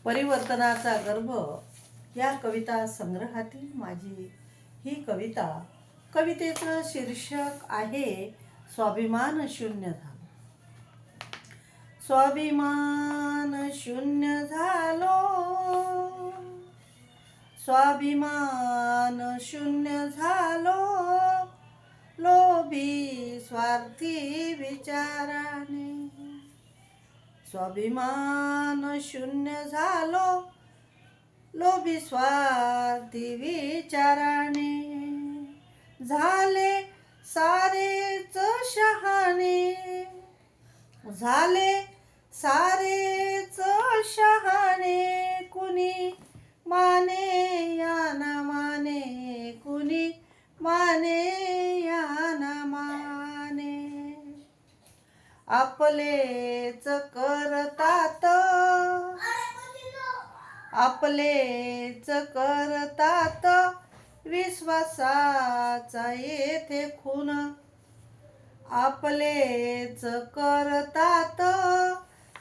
परिवर्तनाचा गर्भ या कविता संग्रहातील माझी ही कविता. कवितेचं शीर्षक आहे स्वाभिमान शून्य झालो. स्वाभिमान शून्य झालो, स्वाभिमान शून्य झालो, लोभी स्वार्थी विचाराने. स्वाभिमान शून्य झालो, लोभी स्वार्थी विचाराने. झाले सारेच शहाणे, झाले सारेच शहाणे. कुणी माने या ना माने, कुणी माने या ना माने. आपलेच करतात, आपलेच करतात, विश्वासाचा येथे खून. आपलेच करतात,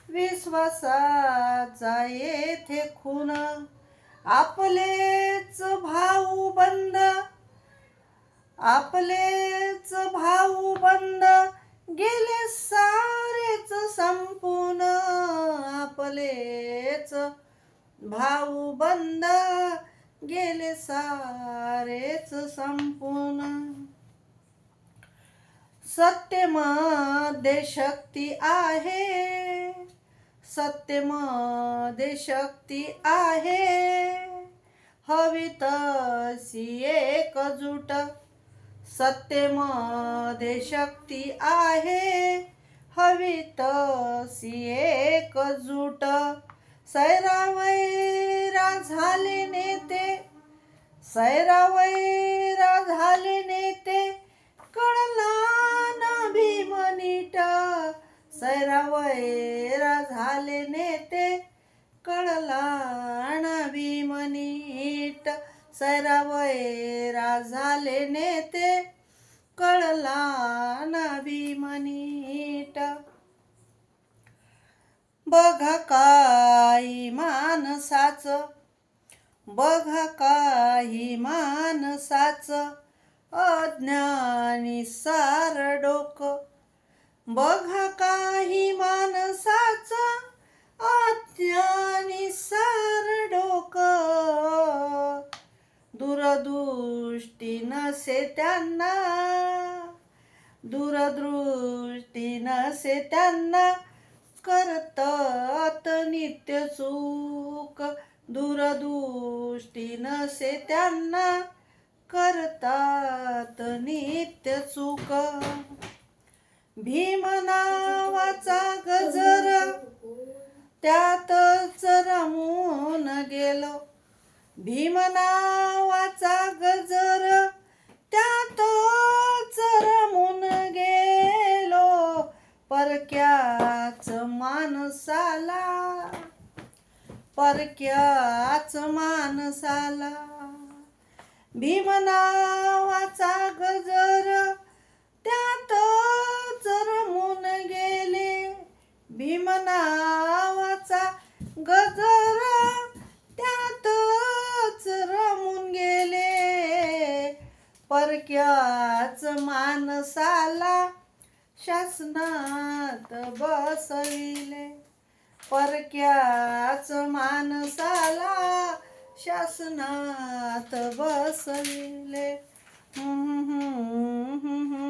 विश्वासाचा येथे खून. आपलेच भाऊ बंद, आपलेच भाऊ बंद, गेले सारेच संपून. आपलेच भाऊ बंद, गेले सारेच संपून. सत्यमध्ये शक्ती आहे, सत्यमध्ये शक्ती आहे, हवी तशी एकजूट. सत्यमध्ये शक्ती आहे, हवी तशी एकजूट. सैरावैरा झाले नेते, सैरावैरा झाले नेते, कळला ना भीम नीट. सैरावैरा झाले नेते, कळला ना भीम नीट. सैरावैरा झाले नेते, कळला ना भीम नीट. बघा काही माणसाचं, बघा काही माणसाचं, अज्ञानी सार डोकं. बघा काही माणसाचं, अज्ञानी सार डोकं. दूरदृष्टी नसे त्यांना, दूरदृष्टी नसे त्यांना, करतात नित्य चूक. दूरदृष्टी नसे त्यांना, करतात नित्य चूक. भीम नावाचा गजर, त्यातच रमून गेलो. भीम नावाचा गजर, त्यातच रमून गेलो. परक्याच माणसाला, परक्याच माणसाला. भीम नावाचा गजर, त्यातच रमून गेले. भीम नावाचा गजर, त्यातच रमून गेले. परक्याच माणसाला शासनात बसविले. परक्याच माणसाला शासनात बसविले.